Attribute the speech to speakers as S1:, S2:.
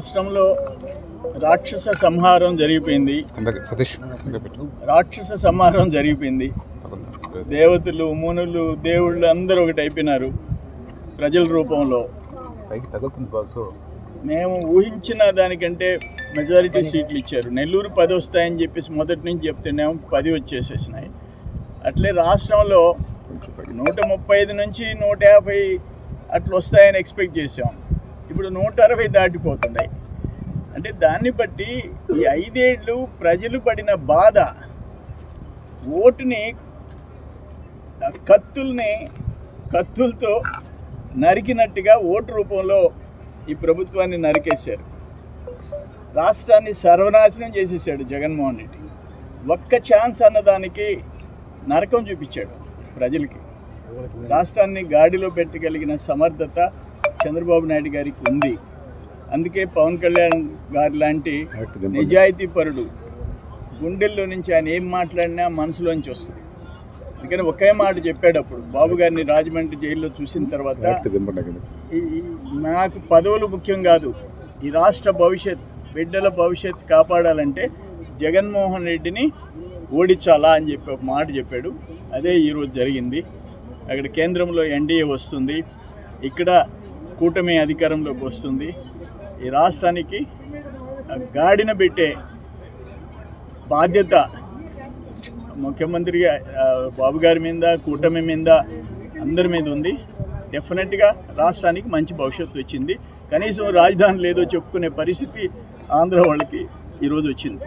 S1: రాష్ట్రంలో రాక్షస సంహారం జరిగిపోయింది. రాక్షస సంహారం జరిగిపోయింది. దేవతలు, మునులు, దేవుళ్ళు అందరూ ఒకటి అయిపోయినారు ప్రజల రూపంలో. మేము ఊహించిన దానికంటే మెజారిటీ సీట్లు ఇచ్చారు. నెల్లూరు 10 వస్తాయని చెప్పేసి మొదటి నుంచి చెప్తేనేమో 10 వచ్చేసేసినాయి. అట్లే రాష్ట్రంలో 135 నుంచి 150 అట్లా వస్తాయని ఎక్స్పెక్ట్ చేసాం. ఇప్పుడు 160 దాటిపోతున్నాయి. అంటే దాన్ని బట్టి ఈ 5 ఏళ్ళు ప్రజలు పడిన బాధ, ఓటుని కత్తులతో నరికినట్టుగా ఓటు రూపంలో ఈ ప్రభుత్వాన్ని నరికేశారు. రాష్ట్రాన్ని సర్వనాశనం చేసేసాడు జగన్మోహన్ రెడ్డి. ఒక్క ఛాన్స్ అన్నదానికి నరకం చూపించాడు ప్రజలకి. రాష్ట్రాన్ని గాడిలో పెట్టగలిగిన సమర్థత చంద్రబాబు నాయుడు గారికి ఉంది. అందుకే పవన్ కళ్యాణ్ గారి లాంటి నిజాయితీ పరుడు గుండెల్లో నుంచి ఆయన ఏం మాట్లాడినా మనసులోంచి వస్తుంది. అందుకని ఒకే మాట చెప్పాడు అప్పుడు బాబు గారిని రాజమండ్రి జైల్లో చూసిన తర్వాత, నాకు పదవులు ముఖ్యం కాదు, ఈ రాష్ట్ర భవిష్యత్, బిడ్డల భవిష్యత్ కాపాడాలంటే జగన్మోహన్ రెడ్డిని ఓడించాలా అని చెప్పి ఒక మాట చెప్పాడు. అదే ఈరోజు జరిగింది. అక్కడ కేంద్రంలో ఎన్డీఏ వస్తుంది, ఇక్కడ కూటమి అధికారంలోకి వస్తుంది. ఈ రాష్ట్రానికి గాడిన పెట్టే బాధ్యత ముఖ్యమంత్రి బాబు గారి మీద, కూటమి మీద, అందరి మీద ఉంది. డెఫినెట్గా రాష్ట్రానికి మంచి భవిష్యత్తు వచ్చింది. కనీసం రాజధాని లేదో చెప్పుకునే పరిస్థితి ఆంధ్ర వాళ్ళకి ఈరోజు వచ్చింది.